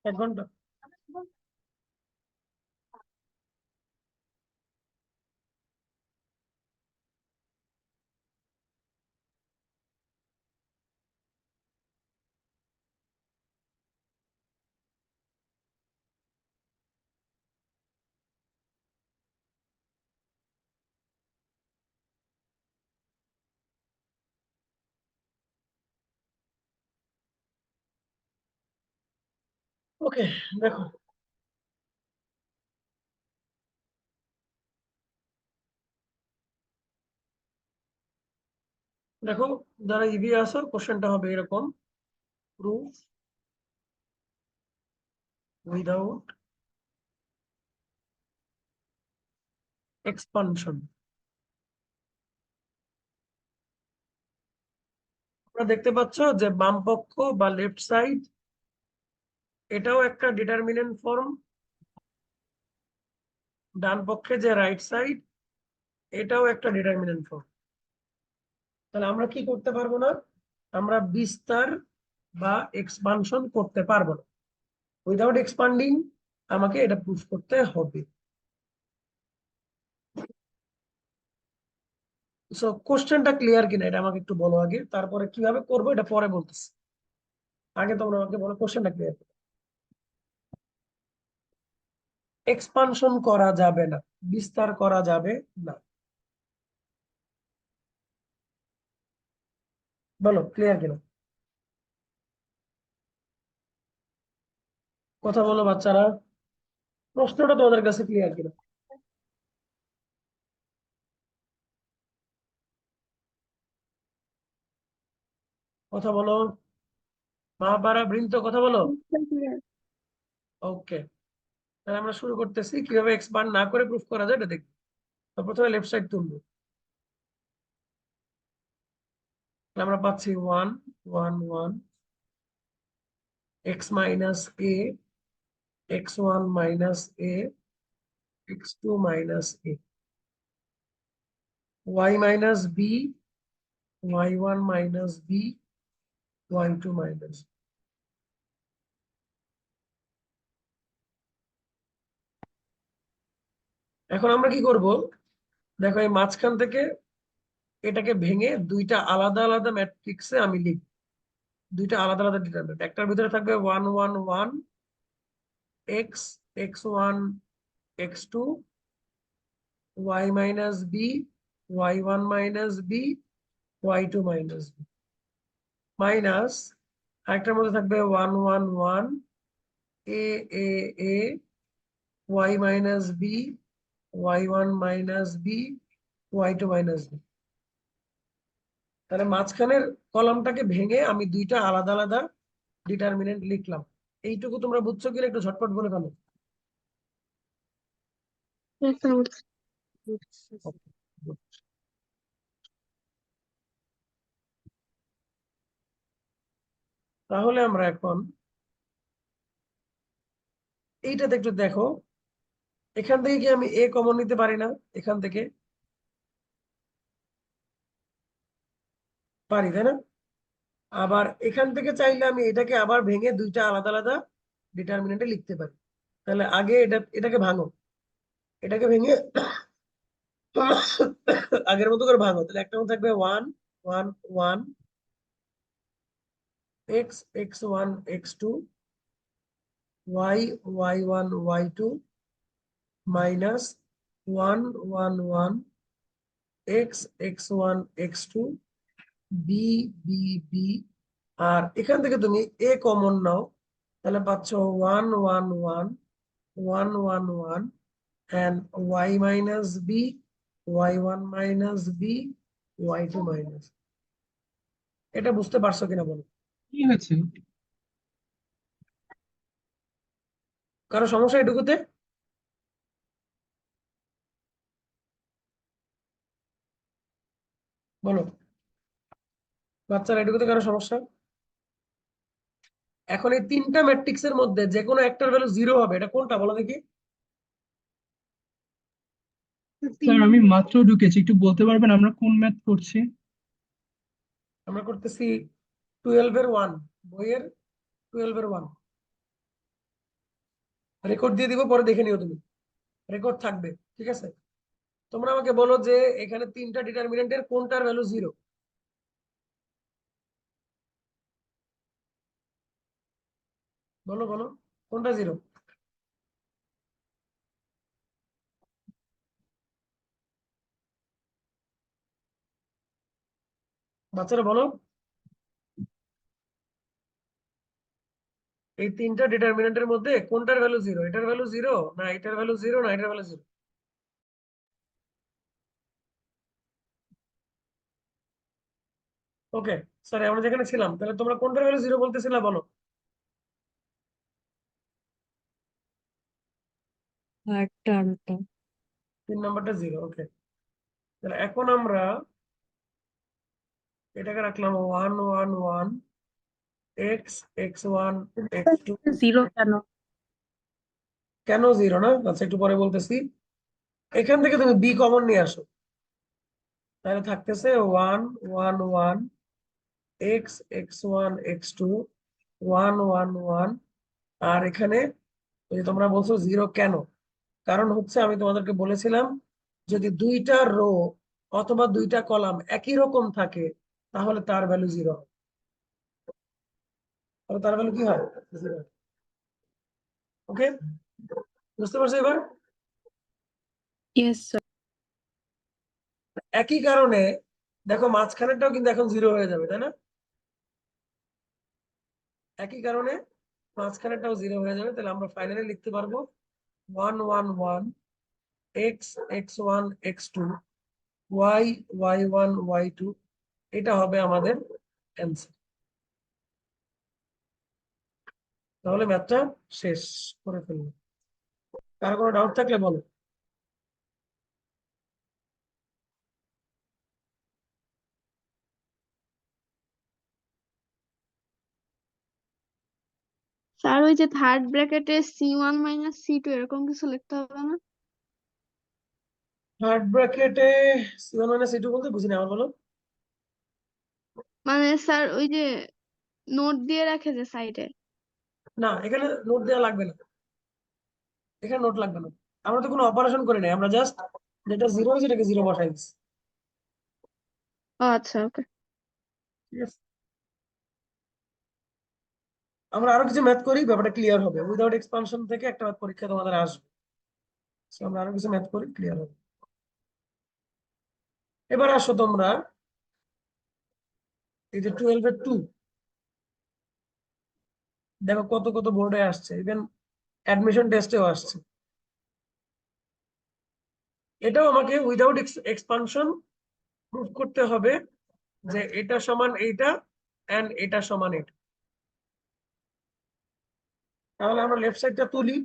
1 ঘন্টা। ওকে, দেখো দেখো যারা ইভি আসো, কোশ্চেনটা হবে এরকম: প্রুফ উইদাউট এক্সপানশন। তোমরা দেখতে পাচ্ছ যে বাম পক্ষ বা লেফট সাইড এটাও একটা ডিটারমিনেন্ট ফর্ম, ডান পক্ষে যে রাইট সাইড এটাও একটা ডিটারমিনেন্ট ফর্ম। তাহলে আমরা কি করতে পারবো না? আমরা বিস্তার বা এক্সপানশন করতে পারবো না। উইদাউট এক্সপান্ডিং আমাকে এটা প্রুফ করতে হবে। সো কোশ্চেনটা ক্লিয়ার কিনা এটা আমাকে একটু বলো আগে, তারপরে কিভাবে করবো এটা পরে বলতেছি। আগে তোমরা আমাকে বলো কোশ্চেনটা ক্লিয়ার। এক্সপানশন করা যাবে না, বিস্তার করা যাবে না। বলো ক্লিয়ার কিনা, কথা বলো বাচ্চারা। প্রশ্নটা তোমাদের কাছে ক্লিয়ার কিনা? কথা বলো মা বারা বৃন্দ, কথা বলো। ওকে, তাহলে আমরা শুরু করতেছি কিভাবে এক্সপান্ড না করে প্রুফ করা যায় এটা দেখি। তো প্রথমে লেফট সাইড তুলবো। তাহলে আমরা পাচ্ছি 1 1 1 x minus a x1 minus a x2 minus a y minus b y1 minus b y2 minus. এখন আমরা কি করব? দেখো এই মাঝখান থেকে এটাকে ভেঙে দুইটা আলাদা আলাদা ম্যাট্রিক্সে আমি লিখব। দুইটা আলাদা আলাদা ডিটারমিনেন্ট, একটার ভিতরে থাকবে 1 1 1 x x1 x2 y minus b y1 minus b y2 minus b minus আরেকটার মধ্যে থাকবে 1 1 1 a a a y minus b y1 minus b y2 minus b। তাহলে মাঝখানের কলামটাকে ভেঙে আমি দুইটা আলাদা আলাদা ডিটারমিনেন্ট লিখলাম। এইটুকু তোমরা বুঝছো কিনা একটু ঝটপট বলে ফেলো। তাহলে আমরা এখন এইটাতে একটু দেখো, এখান থেকে কি আমি এ কমন নিতে পারি না? এখান থেকে পারি, তাই না? আবার এখান থেকে চাইলে আমি এটাকে আবার ভেঙে দুইটা আলাদা আলাদা ডিটারমিনেন্টে লিখতে পারি। তাহলে আগে এটাকে ভাঙো, এটাকে ভেঙে আগের মতো করে ভাঙো। তাহলে একটা মধ্যে থাকবে 1 1 1 x x1 x2 y y1 y2 minus 1 1 1 x x1 x2 b b b। আর এখান থেকে তুমি এ কমন নাও, তাহলে পাচ্ছ 1 1 1 1 1 1 and y minus b y1 minus b y2 minus। এটা বুঝতে পারছো কিনা বলো? কি হয়েছে? কারো সমস্যা এটুকুতে? বলো বাচ্চারা, এটুকুতে কারো সমস্যা? এখন এই তিনটা ম্যাট্রিক্সের মধ্যে যে কোনো একটার ভ্যালু 0 হবে, এটা কোনটা বলো দেখি? স্যার আমি মাত্র ঢুকেছি, একটু বলতে পারবেন আমরা কোন ম্যাথ করছি? আমরা করতেছি 12 এর 1, বইয়ের 12 এর 1। রেকর্ড দিয়ে দিব, পরে দেখে নিও তুমি, রেকর্ড থাকবে। ঠিক আছে, তোমরা আমাকে বলো যে এখানে তিনটা ডিটারমিনেন্টের কোনটার ভ্যালু 0। বলো বলো, কোনটা 0? বাচ্চারা বলো, এই তিনটা ডিটারমিনেন্টের মধ্যে কোনটার ভ্যালু 0? এটার ভ্যালু 0, না এটার ভ্যালু 0, না এটার ভ্যালু 0? ওকে, স্যার আমরা যেখানে ছিলাম, তাহলে তোমরা কোনটার ভ্যালু 0 বলতেছিলা বলো। থার্ড টার্মটা। 3 নাম্বারটা 0। ওকে, তাহলে এখন আমরা এটাকে রাখলাম 1 1 1 x x1 x2। জিরো কেন? কেন 0 না? আচ্ছা, একটু পরে বলতেছি। এখান থেকে তুমি বি কমন নিয়ে আসো, তাহলে থাকতেছে 1 1 1 x x1 x2 1 1 1। আর এখানে ওই যে তোমরা বলছো 0 কেন, কারণ হচ্ছে আমি তোমাদেরকে বলেছিলাম যদি দুইটা রো অথবা দুইটা কলাম একই রকম থাকে তাহলে তার ভ্যালু 0। তাহলে তার ভ্যালু কি হয়? 0। ওকে, বুঝতে পারছো এবার? Yes sir. একই কারণে দেখো মাঝখানেরটাও কিন্তু এখন 0 হয়ে যাবে, তাই না? একই কারণে মাঝখানেরটাও 0 হয়ে যাবে। তাহলে আমরা ফাইনালি লিখতে পারবো 1 1 1 x x1 x2 y y1 y2। এটা হবে আমাদের অ্যান্সার। তাহলে ম্যাথটা শেষ করে ফেলবো। কারো কোনো ডাউট থাকলে বলো। স্যার ওই যে থার্ড ব্র্যাকেটে C1 - C2 এরকম কিছু লিখতে হবে না? থার্ড ব্র্যাকেটে C1 - C2 বলতে বুঝিনি, আমার বলো। মানে স্যার ওই যে নোট দিয়ে রাখে যে সাইডে। না, এখানে নোট দেওয়া লাগবে না, এখানে নোট লাগবে না। আমরা তো কোনো অপারেশন করি নাই, আমরা জাস্ট যেটা 0 সেটাকে 0 বসাই দিচ্ছি। ও আচ্ছা, ওকে। ঠিক আছে, আমরা আরো কিছু ম্যাথ করি, ব্যাপারটা ক্লিয়ার হবে। উইদাউট এক্সপানশন থেকে একটা ম্যাথ পরীক্ষা তোমাদের আসবে। So, আমরা আরো কিছু ম্যাথ করি, ক্লিয়ার হবে। এবার আসো তোমরা এই যে 12 এর 2, দেখো কত কত বোর্ডে আসছে, ইভেন অ্যাডমিশন টেস্টেও আসছে। এটাও আমাকে উইদাউট এক্সপানশন প্রুভ করতে হবে যে এটা সমান এইটা এন্ড এটা সমান এটা। তাহলে আমরা লেফট সাইডটা তুলি।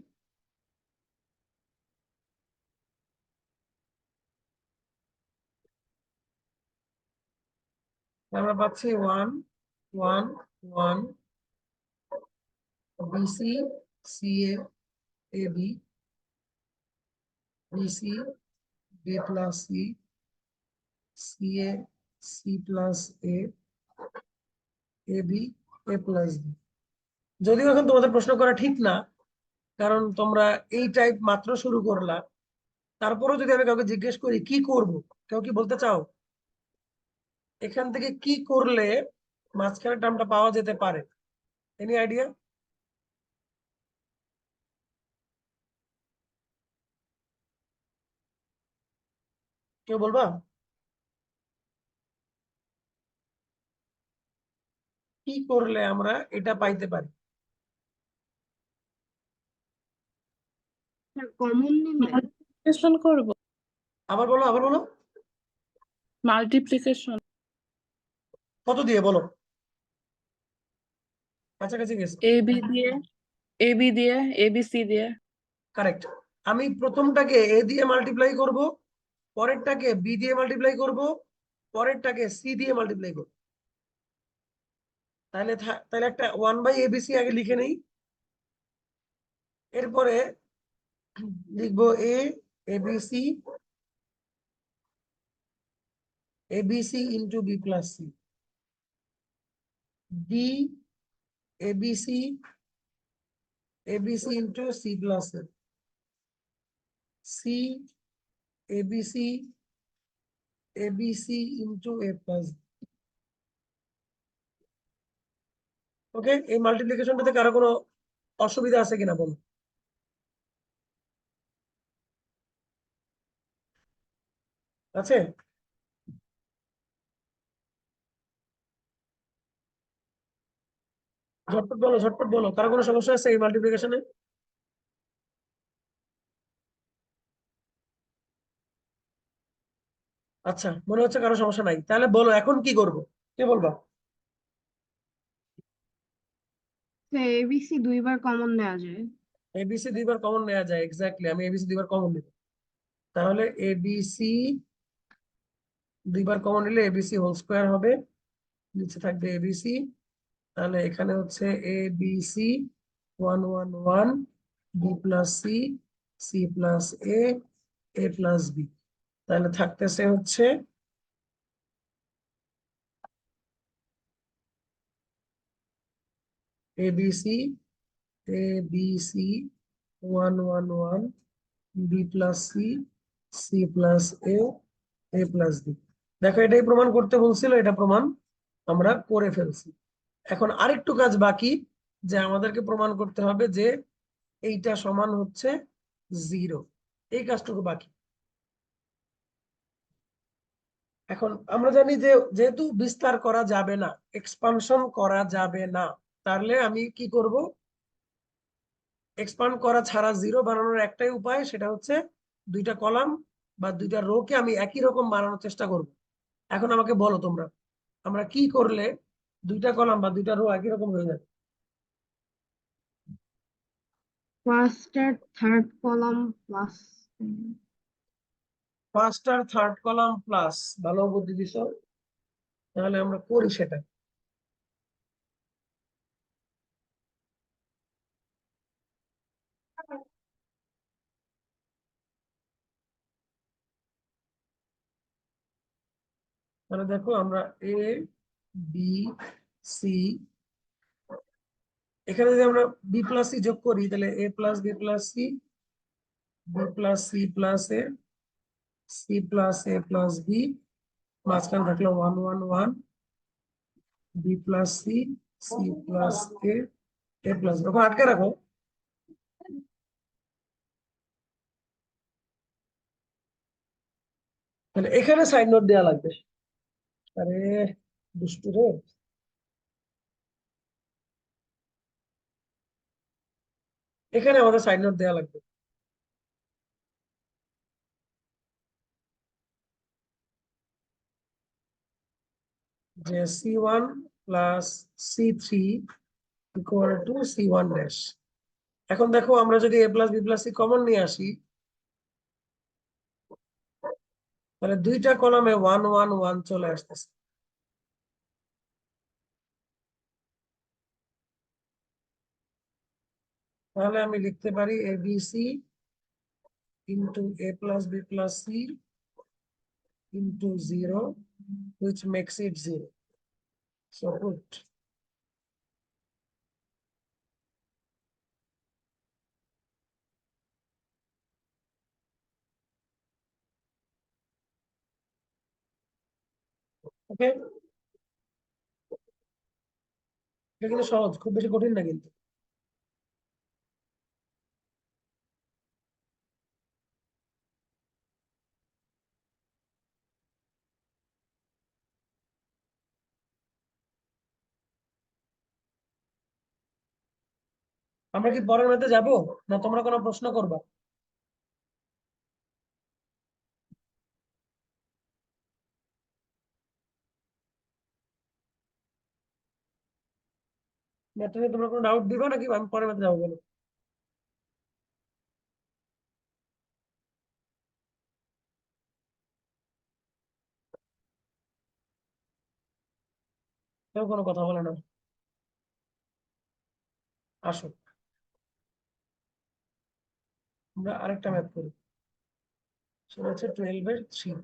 আমরা পাচ্ছি 1 1 1 BC CA AB BC B plus C CA C plus A AB A plus B। যদিও এখন তোমাদের প্রশ্ন করা ঠিক না, কারণ তোমরা এই টাইপ মাত্র শুরু করলা। তারপরেও যদি আমি কাউকে জিজ্ঞেস করি কি করব, কেউ কি বলতে চাও এখান থেকে কি করলে মাঝখানে টার্মটা পাওয়া যেতে পারে? Any idea? কেউ বলবা কি করলে আমরা এটা পাইতে পারি? কমন নিলে মাল্টিপ্লিকেশন করব। আবার বলো, আবার বলো। মাল্টিপ্লিকেশন। কত দিয়ে বলো, কাছাকাছি গেছে। এবি দিয়ে, এবি দিয়ে, এবিসি দিয়ে। কারেক্ট। আমি প্রথমটাকে এ দিয়ে মাল্টিপ্লাই করব, পরেরটাকে বি দিয়ে মাল্টিপ্লাই করব, পরেরটাকে সি দিয়ে মাল্টিপ্লাই করব। তাহলে তাহলে একটা 1/ABC আগে লিখে নেই। এরপরে লিখবো A ABC ABC into B plus C, B ABC ABC into C plus A, C ABC ABC into A plus. Okay, এই মাল্টিপ্লিকেশনটাতে কারো কোনো অসুবিধা আছে কিনা বলো? আছে? ঝটপট বলো, ঝটপট বলো, কারো কোনো সমস্যা আছে এই মাল্টিপ্লিকেশনে? আচ্ছা, মনে হচ্ছে কারো সমস্যা নাই, তাহলে বলো এখন কি করবো, কে বলবা? এবিসি দুইবার কমন নেওয়া যায়। এবিসি দুইবার কমন নেওয়া যায়, এক্স্যাক্টলি, আমি এবিসি দুইবার কমন নিব। তাহলে এবিসি দুইবার কমন নিলে এবিসি হোল স্কোয়ার হবে, নিচে থাকবে এবিসি। তাহলে এখানে হচ্ছে ABC 1 1 1 B plus C, C plus A plus B. তাহলে থাকতেছে হচ্ছে ABC ABC 1 1 1 B plus C, C plus A plus B. দেখো, এটাই প্রমাণ করতে বলছিল, এটা প্রমাণ আমরা করে ফেলছি। এখন আরেকটু কাজ বাকি, যে আমাদেরকে প্রমাণ করতে হবে যে এইটা সমান হচ্ছে 0। এই কাজটুকু বাকি। এখন আমরা জানি যে যেহেতু বিস্তার করা যাবে না, এক্সপানশন করা যাবে না, তাহলে আমি কি করব? এক্সপান্ড করা ছাড়া 0 বানানোর একটাই উপায়, সেটা হচ্ছে দুইটা কলাম বা দুইটা রো কে আমি একই রকম বানানোর চেষ্টা করব। এখন আমাকে বলো তোমরা, আমরা কি করলে দুইটা কলাম বা দুইটা রো একই রকম হয়ে যাবে? ফার্স্ট আর থার্ড কলাম প্লাস। ফার্স্ট আর থার্ড কলাম প্লাস, ভালো বুদ্ধি দিছো, তাহলে আমরা করি সেটা। তাহলে দেখো, আমরা এ বি সি, এখানে যদি আমরা বি প্লাস সি যোগ করি, তাহলে A plus B plus C, B plus C plus A, C plus A plus B, মাঝখানে থাকলো 1 1 1, B plus C, C plus A plus B. ওখানে আটকে রাখো। তাহলে এখানে সাইড নোট দেওয়া লাগবে। আরে দুষ্টু রে, এখানে আমাদের সাইড নোট দেওয়া লাগবে। যে C1 plus C3 equal to C1 dash. এখন দেখো, আমরা যদি A plus B plus C common নিয়ে আসি, তাহলে দুইটা কলামে 1 1 1 চলে আসতেছে। তাহলে আমি লিখতে পারি ABC into A plus B plus c into 0, which makes it 0. So put okay. এটা কিন্তু সহজ, খুব বেশি কঠিন না কিন্তু। আমরা কি পরের ম্যাথে যাব, না তোমরা কোনো প্রশ্ন করবা? ম্যাথে নিয়ে তোমরা কোনো ডাউট দিবা নাকি আমি পরের ম্যাথে যাবো, বলো? কেউ কোনো কথা বলে না, আসো আমরা আরেকটা ম্যাথ করি। সেটা হচ্ছে 12/3।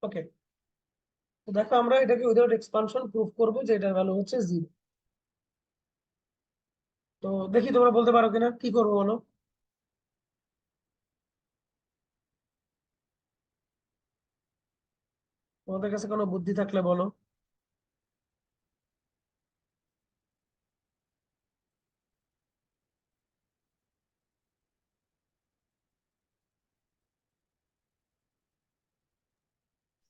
ওকে, তো দেখো আমরা এটাকে উইদাউট এক্সপানশন প্রুফ করবো যে এটার ভ্যালু হচ্ছে 0। তো দেখি তোমরা বলতে পারো কিনা, কি করবো বলো? তোমাদের কাছে কোনো বুদ্ধি থাকলে বলো।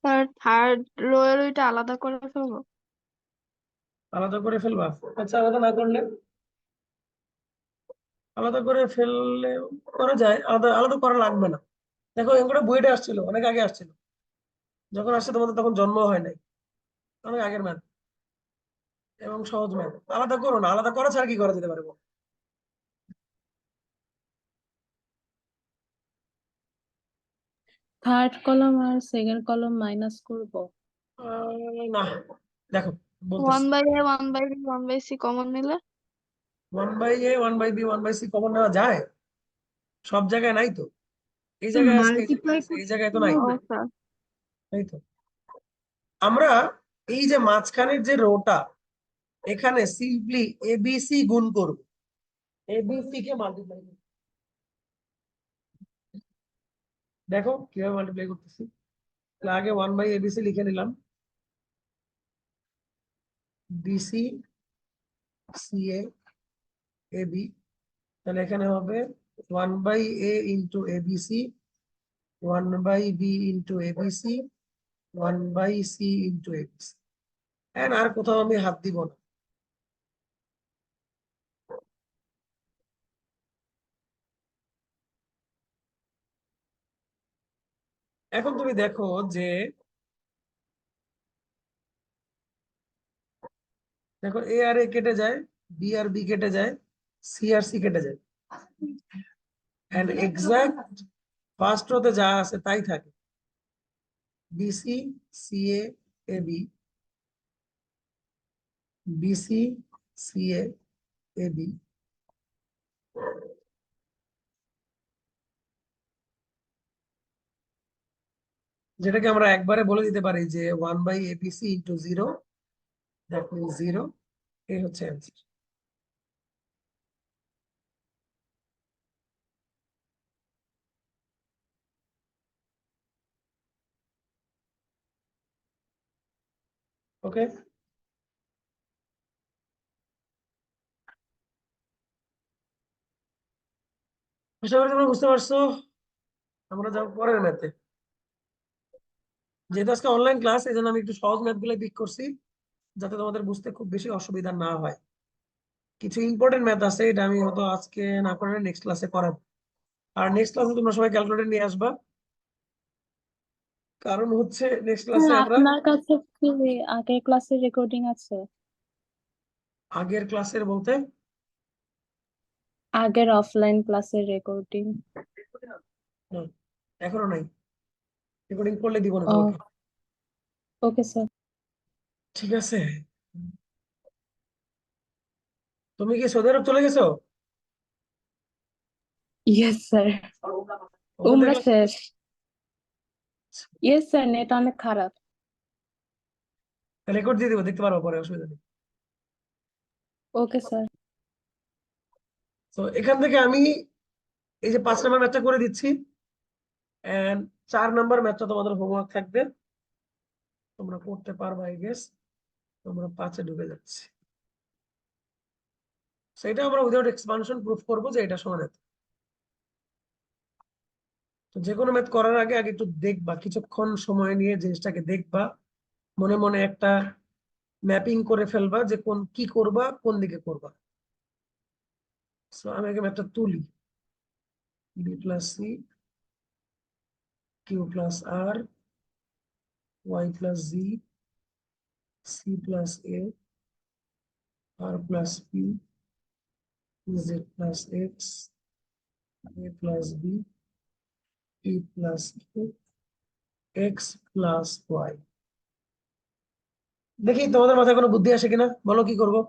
স্যার থার্ড রো এর ওইটা আলাদা করে ফেলবো? আলাদা করে ফেলবা? আচ্ছা, আলাদা না করলে? আলাদা করে ফেললে করা যায়, আলাদা আলাদা করা লাগবে না। দেখো এগুলো বুয়েটে আসছিল, অনেক আগে আসছিল, যখন আসছে তোমাদের তখন জন্ম হয় নাই, অনেক আগের ম্যাথ এবং সহজ ম্যাথ। আলাদা করো না, আলাদা করা ছাড়া কি করা যেতে পারে বলো? থার্ড কলাম আর সেকেন্ড কলাম মাইনাস করব। না, দেখো ওয়ান বলতেছি, by a one by b one by c common নিলে? 1/a 1/b 1/c কমন নেওয়া যায়? সব জায়গায় নাই তো, এই জায়গায় আছে, এই জায়গায় মাল্টিপ্লাই আছে, এই জায়গায় তো নাই, ও স্যার, তাই তো। আমরা এই যে মাঝখানের যে রোটা, এখানে সিম্পলি এবিসি গুণ করব, এবিসি কে মাল্টিপ্লাই করব। দেখো কিভাবে মাল্টিপ্লাই করতেছি। তাহলে আগে 1/abc লিখে নিলাম, বিসি সিএ এবি। তাহলে এখানে হবে 1/a into ABC, 1/b into ABC, 1/c into ABC. আর কোথাও আমি হাত দিব না। এখন তুমি দেখো যে, দেখো এ আর এ কেটে যায়, বি আর বি কেটে যায়, সি আর সি কেটে যায়, এন্ড এক্সাক্ট ফার্স্ট রোতে যা আছে তাই থাকে। BC CA AB, BC CA AB, যেটাকে আমরা একবারে বলে দিতে পারি যে 1/abc ইন্টু 0, দ্যাট মিনস 0। এই হচ্ছে অ্যান্সার। ওকে, আশা করি তোমরা বুঝতে পারছো। আমরা যাবো পরের ম্যাথে। যেহেতু আজকে অনলাইন ক্লাস, এই জন্য আমি একটু সহজ ম্যাথ গুলো পিক করছি, যাতে তোমাদের বুঝতে খুব বেশি অসুবিধা না হয়। কিছু ইম্পর্টেন্ট ম্যাথ আছে, এটা আমি হয়তো আজকে না করে নেক্সট ক্লাসে করাবো। আর নেক্সট ক্লাসে তোমরা সবাই ক্যালকুলেটর নিয়ে আসবা, কারণ হচ্ছে নেক্সট ক্লাসে আমরা আপনার কাছে কি আগের ক্লাসের রেকর্ডিং আছে? আগের ক্লাসের বলতে আগের অফলাইন ক্লাসের রেকর্ডিং? না, এখনো নাই। রেকর্ডিং করলে দিব না ও, তোমাকে। Okay sir. ঠিক আছে, তুমি কি সৌদি আরব চলে গেছো? ইয়েস স্যার, ওখান থেকে উমরা class- শেষ। ইয়েস স্যার, নেট অনেক খারাপ। রেকর্ড দিয়ে দিব, দেখতে পারবো পরে, অসুবিধা নেই। Okay sir. তো এখান থেকে আমি এই যে 5 নম্বর ম্যাথটা করে দিচ্ছি, এন্ড 4 নম্বর ম্যাথটা তোমাদের হোমওয়ার্ক থাকবে, তোমরা করতে পারবে আই গেস। তোমরা 5-এ ঢুকে যাচ্ছে, সেটা আমরা উইদাউট এক্সপানশন প্রুফ করবো যে এটা সমান এত। তো যে কোনো ম্যাথ করার আগে আগে একটু দেখবা, কিছুক্ষণ সময় নিয়ে জিনিসটাকে দেখবা, মনে মনে একটা ম্যাপিং করে ফেলবা যে কোন কি করবা, কোন দিকে করবা। সো আমি আগে ম্যাথটা তুলি, B plus C, Q plus R, Y plus Z, C plus A R plus P Z plus X A plus B P plus Q X plus Y. দেখি তোমাদের মাথায় কোনো বুদ্ধি আসে কিনা, বলো কি করবো।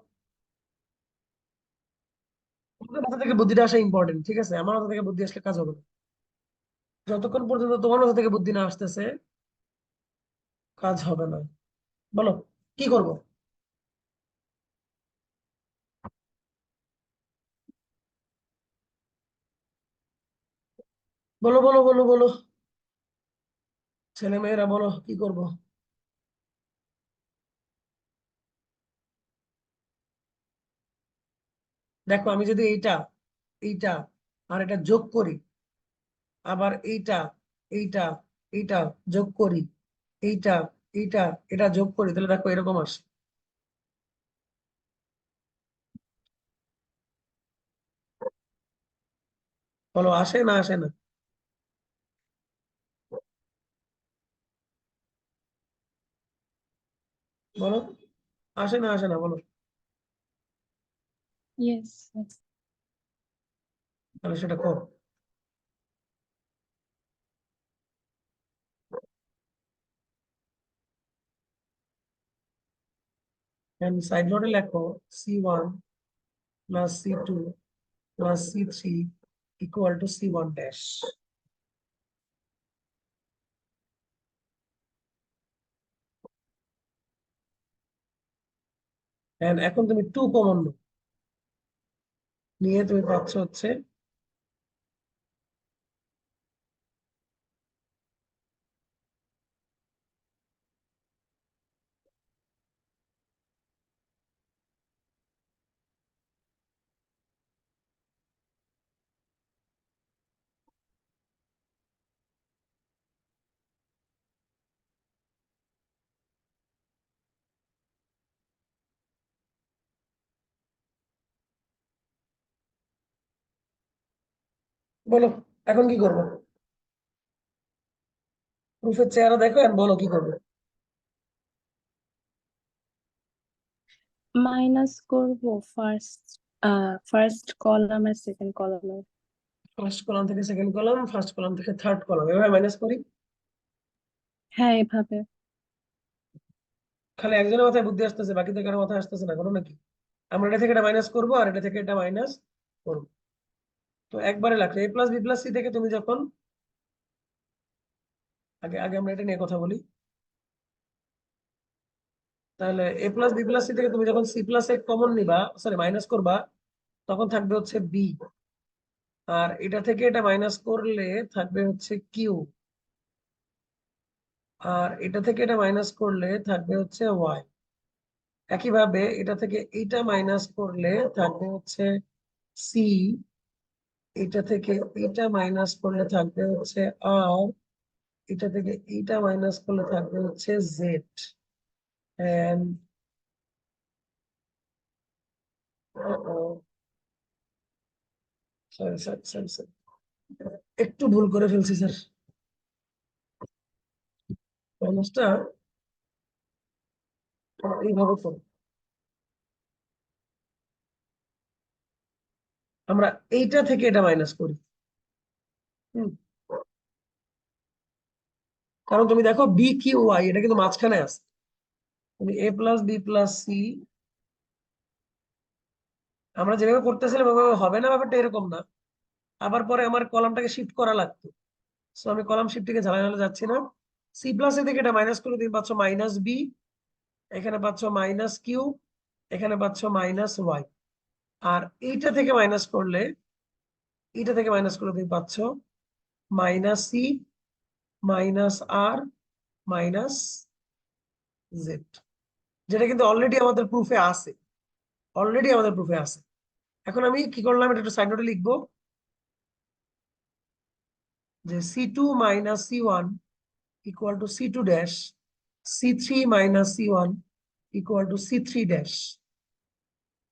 তোমাদের মাথা থেকে বুদ্ধিটা আসা ইম্পর্টেন্ট, ঠিক আছে? আমার মাথা থেকে বুদ্ধি আসলে কাজ হবে না। যতক্ষণ পর্যন্ত তোমার মাথা থেকে বুদ্ধি না আসতেছে কাজ হবে না। বলো কি করব। বলো বলো বলো বলো, ছেলে মেয়েরা বলো কি করব। দেখো আমি যদি এইটা এইটা আর এটা যোগ করি, আবার এইটা এইটা এইটা যোগ করি, এইটা এইটা এটা যোগ করি, তাহলে দেখো এরকম আসে। বলো আসে না আসে না? বলো আসে না আসে না বলো। Yes, yes. তাহলে সেটা করো। সাইড নোটে লেখো C1 plus C2 plus C3 equal to C1 dash. এখন তুমি 2 কমন নিয়ে তুমি পাচ্ছ হচ্ছে বলো এখন কি করবো। প্রুফের চেহারা দেখো আর বলো কি করবো। মাইনাস করব ফার্স্ট কলাম আর সেকেন্ড কলামে। ফার্স্ট কলাম থেকে সেকেন্ড কলাম, ফার্স্ট কলাম থেকে থার্ড কলাম, এভাবে মাইনাস করি। হ্যাঁ, এভাবে। খালি একজনের মাথায় বুদ্ধি আসতেছে, বাকিদের কারো মাথায় আসতেছে না কোনো নাকি? আমরা এটা থেকে এটা মাইনাস করবো আর এটা থেকে এটা মাইনাস করবো। তো একবারে লাগছে এ প্লাস বি প্লাস সি থেকে তুমি যখন আগে আগে আমরা এটা নিয়ে কথা বলি। তাহলে A plus B plus C থেকে তুমি যখন সি প্লাস এ কমন নিবা, সরি মাইনাস করবা, তখন থাকবে হচ্ছে বি। আর এটা থেকে এটা মাইনাস করলে থাকবে হচ্ছে কিউ। আর এটা থেকে এটা মাইনাস করলে থাকবে হচ্ছে ওয়াই। একইভাবে এটা থেকে এইটা মাইনাস করলে থাকবে হচ্ছে সি। এটা থেকে এইটা মাইনাস করলে থাকবে হচ্ছে আর, এটা থেকে এইটা মাইনাস করলে থাকবে হচ্ছে z. And sorry sorry sorry sorry, একটু ভুল করে ফেলছি স্যার। মাইনাসটা এইভাবে করো। আমরা এইটা থেকে এটা মাইনাস করি। হুম, কারণ তুমি দেখো বি কিউ ওয়াই এটা কিন্তু মাঝখানে আছে। তুমি এ প্লাস বি প্লাস সি, আমরা যেভাবে করতেছিলাম ওইভাবে হবে না, ব্যাপারটা এরকম না। আবার পরে আমার কলামটাকে শিফট করা লাগতো, সো আমি কলাম শিফটিংয়ে ঝামেলা যাচ্ছি না। সি প্লাস এ থেকে এটা মাইনাস করলে তুমি পাচ্ছ মাইনাস বি, এখানে পাচ্ছ মাইনাস কিউ, এখানে পাচ্ছ মাইনাস ওয়াই। আর এইটা থেকে মাইনাস করলে, এইটা থেকে মাইনাস করলে তুমি পাচ্ছ মাইনাস সি মাইনাস আর মাইনাস জেড, যেটা কিন্তু অলরেডি আমাদের প্রুফে আছে। অলরেডি আমাদের প্রুফে আছে। এখন আমি কি করলাম, এটা একটু সাইড নোটে লিখবো যে C2 minus C1 equal to C2 dash, C3 minus C1 equal to C3 dash.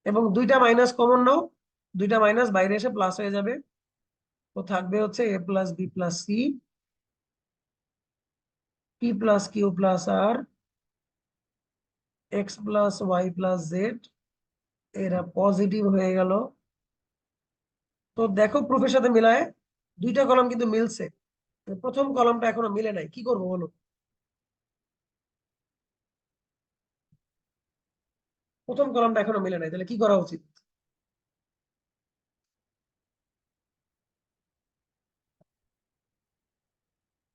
এবং দুইটা মাইনাস কমন নাও, দুইটা মাইনাস বাইরে এসে প্লাস হয়ে যাবে। তো থাকবে হচ্ছে A plus B plus C P plus Q plus R X plus Y plus Z, এরা পজিটিভ হয়ে গেল। তো দেখো প্রুফের সাথে মিলায় দুইটা কলাম কিন্তু মিলছে, প্রথম কলামটা এখনো মিলে নাই, কি করবো বলো? প্রথম কলামটা এখনো মিলে নাই, তাহলে কি করা উচিত?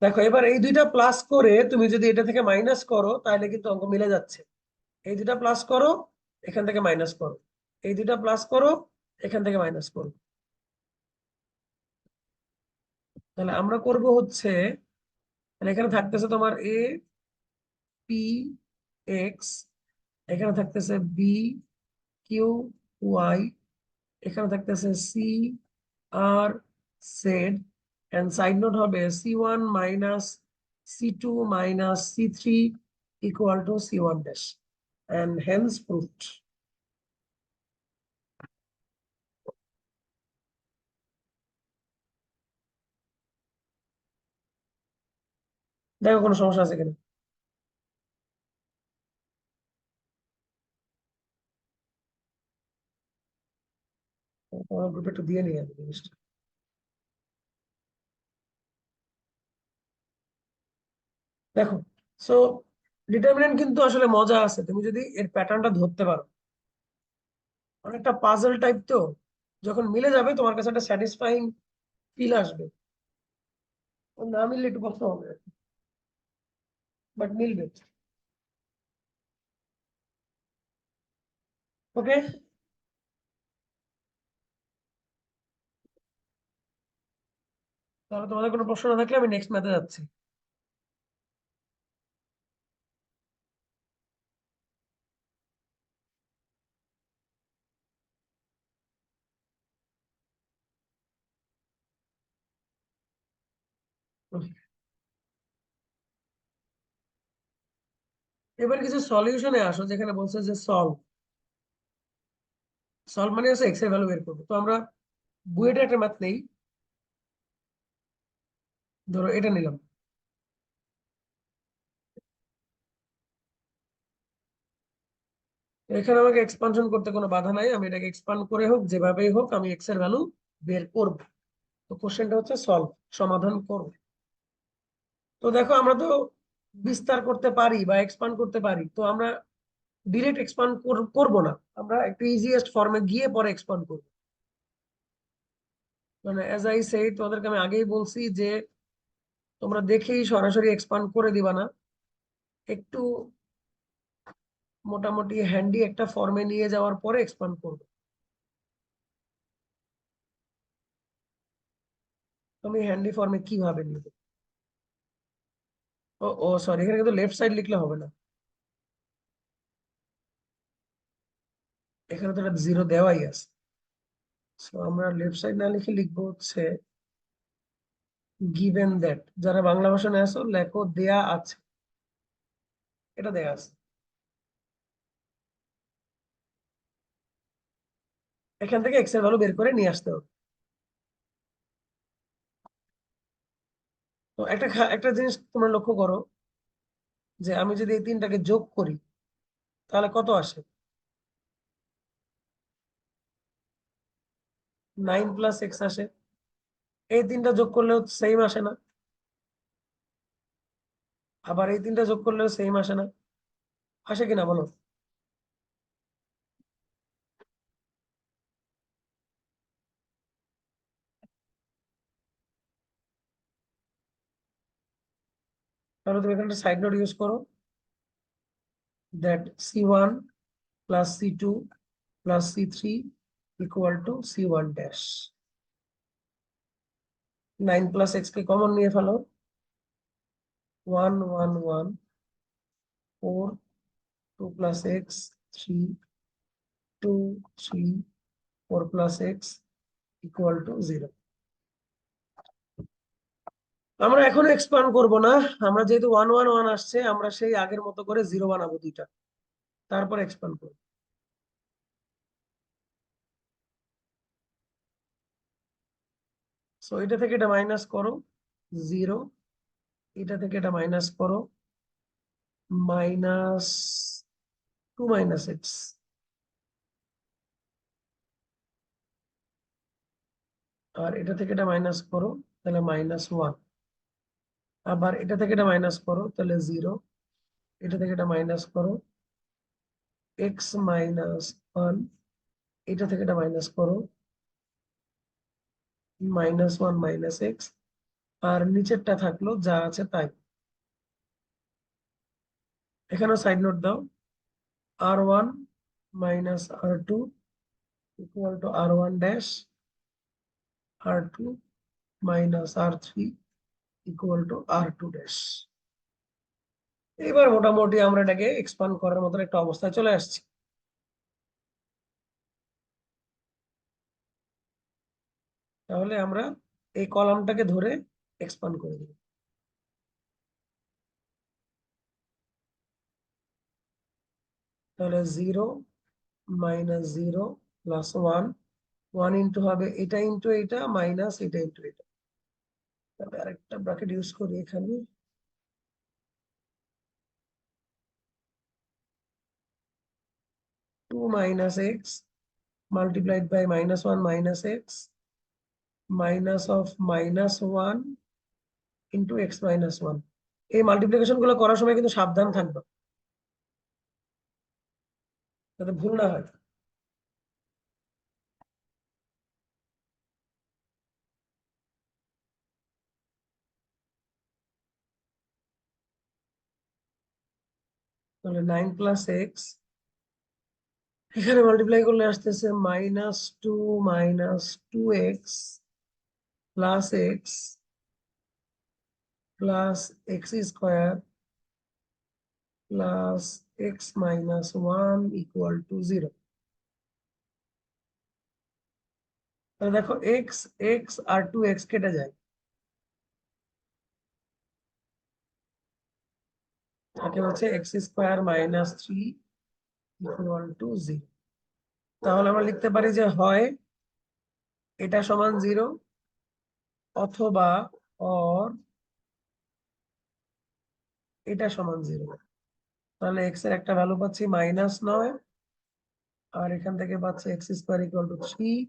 দেখো এবার এই দুইটা প্লাস করে তুমি যদি এটা থেকে মাইনাস করো তাহলে কিন্তু অঙ্ক মিলে যাচ্ছে। এই দুইটা প্লাস করো, এখান থেকে মাইনাস করো, এই দুইটা প্লাস করো, এখান থেকে মাইনাস করো। তাহলে আমরা করব হচ্ছে, তাহলে এখানে থাকতেছে তোমার এ পি এক্স, এখানে থাকতেছে বি কিউ ওয়াই, এখানে থাকতেছে সি আর জেড, এন্ড সাইড নোট হবে C1 minus C2 minus C3 equal to C1 dash, and hence proved. দেখো কোনো সমস্যা আছে কিনা। তোমার গ্রুপে একটু দিয়ে নিয়ে যাবে জিনিসটা। দেখো, সো ডিটারমিনেন্ট কিন্তু আসলে মজা আছে তুমি যদি এর প্যাটার্নটা ধরতে পারো। অনেকটা পাজল টাইপ তো, যখন মিলে যাবে তোমার কাছে একটা স্যাটিসফাইং ফিল আসবে। না মিললে একটু কষ্ট হবে, বাট মিলবে। ওকে, তাহলে তোমাদের কোনো প্রশ্ন না থাকলে আমি নেক্সট ম্যাথে যাচ্ছি। এবার কিছু সলিউশনে আসো, যেখানে বলছে যে সলভ। সলভ মানে হচ্ছে এক্স এর ভ্যালু বের করবো। তো আমরা বুয়েটে একটা ম্যাথ নেই, ধরো এটা নিলাম। তো এখানে আমাকে এক্সপানশন করতে কোনো বাধা নাই, আমি এটাকে এক্সপান্ড করে হোক যেভাবেই হোক আমি এক্স এর ভ্যালু বের করব। তো কোশ্চেনটা হচ্ছে সলভ, সমাধান করব। তো দেখো আমরা তো বিস্তার করতে পারি বা এক্সপান্ড করতে পারি, তো আমরা ডিরেক্ট এক্সপান্ড করব না, আমরা একটু ইজিয়েস্ট ফর্মে গিয়ে পরে এক্সপান্ড করব। মানে এজ আই সেই তোমাদেরকে আমি আগেই বলছি যে তোমরা দেখেই সরাসরি এক্সপান্ড করে দিবা না, একটু মোটামুটি হ্যান্ডি একটা ফর্মে নিয়ে যাওয়ার পরে এক্সপান্ড করবে। তুমি হ্যান্ডি ফর্মে কিভাবে নিবে? ও ও সরি, এখানে কিন্তু লেফট সাইড লিখলে হবে না, এখানে তো একটা জিরো দেওয়াই আছে। সো আমরা লেফট সাইড না লিখে লিখবো হচ্ছে গিভেন দ্যাট। যারা বাংলা ভাষায় আসো লেখো দেয়া আছে, এটা দেয়া আছে। এখান থেকে এক্স এর ভ্যালু বের করে নিয়ে আসতে হবে। তো একটা জিনিস তোমরা লক্ষ্য করো, যে আমি যদি এই তিনটাকে যোগ করি তাহলে কত আসে? 9 প্লাস এক্স আসে। এই তিনটা যোগ করলেও সেম আসে না? আবার এই তিনটা যোগ করলেও সেম আসে না? আসে কিনা বলো? তাহলে তুমি এখানে সাইড নোট ইউজ করো, that C1 plus C2 plus C3 equal to C1 dash. 9 plus x K common নিয়ে ফেলো, 1 1 1, 4, 2 plus x, 3 2 3, 4 plus x equal to 0। আমরা এখন এক্সপান্ড করব না, আমরা যেহেতু 1 1 1 আসছে আমরা সেই আগের মতো করে জিরো বানাবো দুইটা, তারপর এক্সপান্ড করবো। সো এটা থেকে এটা মাইনাস করো 0, এটা থেকে এটা মাইনাস করো মাইনাস 2 minus x, আর এটা থেকে এটা মাইনাস করো তাহলে -1, আবার এটা থেকে এটা মাইনাস করো তাহলে 0, এটা থেকে এটা মাইনাস করো x -1, এটা থেকে এটা মাইনাস করো -1 - x, আর নিচেরটা থাকলো যা আছে তাই। এখানেও সাইড নোট দাও, r1 - r2 equal to r1 dash, r2 - r3 equal to r2 dash। এবার মোটামুটি আমরা এটাকে এক্সপান্ড করার মতো একটা অবস্থায় চলে আসছি। তাহলে আমরা এই কলামটাকে ধরে এক্সপান্ড করে দেব। তাহলে 0 - 0 প্লাস 1, 1 ইন্টু হবে এটা ইন্টু এটা মাইনাস এটা ইন্টু এটা। তাহলে আরেকটা ব্র্যাকেট ইউজ করি এখানে, 2 minus x multiplied by -1 minus x minus of -1 into x minus 1। এই মাল্টিপ্লিকেশন গুলো করার সময় কিন্তু সাবধান থাকবে যাতে ভুল না হয়। তাহলে 9 প্লাস এক্স, এখানে মাল্টিপ্লাই করলে আসতেছে -2 - 2x plus x plus x square plus x -1 equal to 0। তাহলে দেখো এক্স এক্স আর 2x কেটে যায়, তাকে হচ্ছে এক্স স্কোয়ার -3 ইকুয়াল টু 0। তাহলে আমরা লিখতে পারি যে হয় এটা সমান 0 অথবা অর এটা সমান 0। তাহলে এক্স এর একটা ভ্যালু পাচ্ছি -9, আর এখান থেকে পাচ্ছি এক্স স্কোয়ার ইকুয়াল টু 3।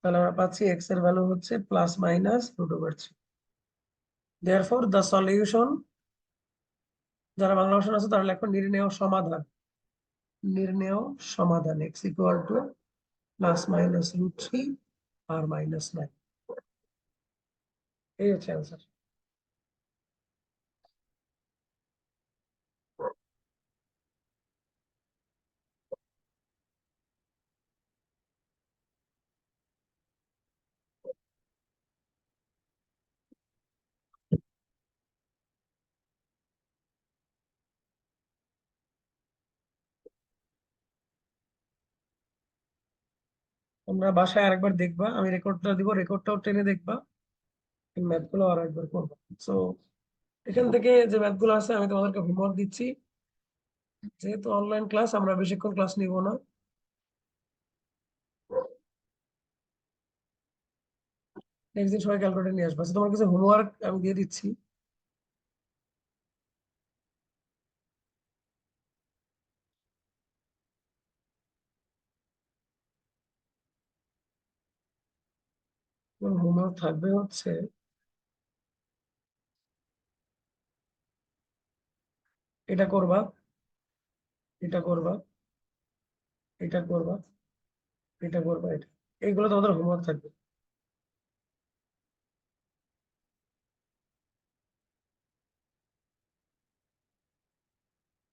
তাহলে আমরা পাচ্ছি এক্স এর ভ্যালু হচ্ছে +/√/3। দেয়ারফর দ্য সলিউশন, যারা বাংলা ভাষা আছে তারা লেখো নির্ণেয় সমাধান। নির্ণেয় সমাধান এক্স ইকুয়াল টু +/√3 আর -9। এই হচ্ছে অ্যান্সার। তোমরা বাসায় আরেকবার দেখবা, আমি রেকর্ডটা দিব, রেকর্ডটাও টেনে দেখবা, ম্যাথ গুলো আর একবার করবো। সো এখান থেকে যে ম্যাথ গুলো আছে আমি তোমাদেরকে হোমওয়ার্ক দিচ্ছি। যেহেতু অনলাইন ক্লাস, আমরা বেশিক্ষণ ক্লাস নিব না। নেক্সট দিন সবাই ক্যালকুলেটর নিয়ে আসবে। তোমার কাছে হোমওয়ার্ক আমি দিয়ে দিচ্ছি। হোমওয়ার্ক থাকবে হচ্ছে এটা করবা, এটা করবা, এটা করবা, এটা করবা, এটা, এইগুলো তোমাদের হোমওয়ার্ক থাকবে।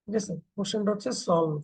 ঠিক আছে, কোশ্চেনটা হচ্ছে সলভ।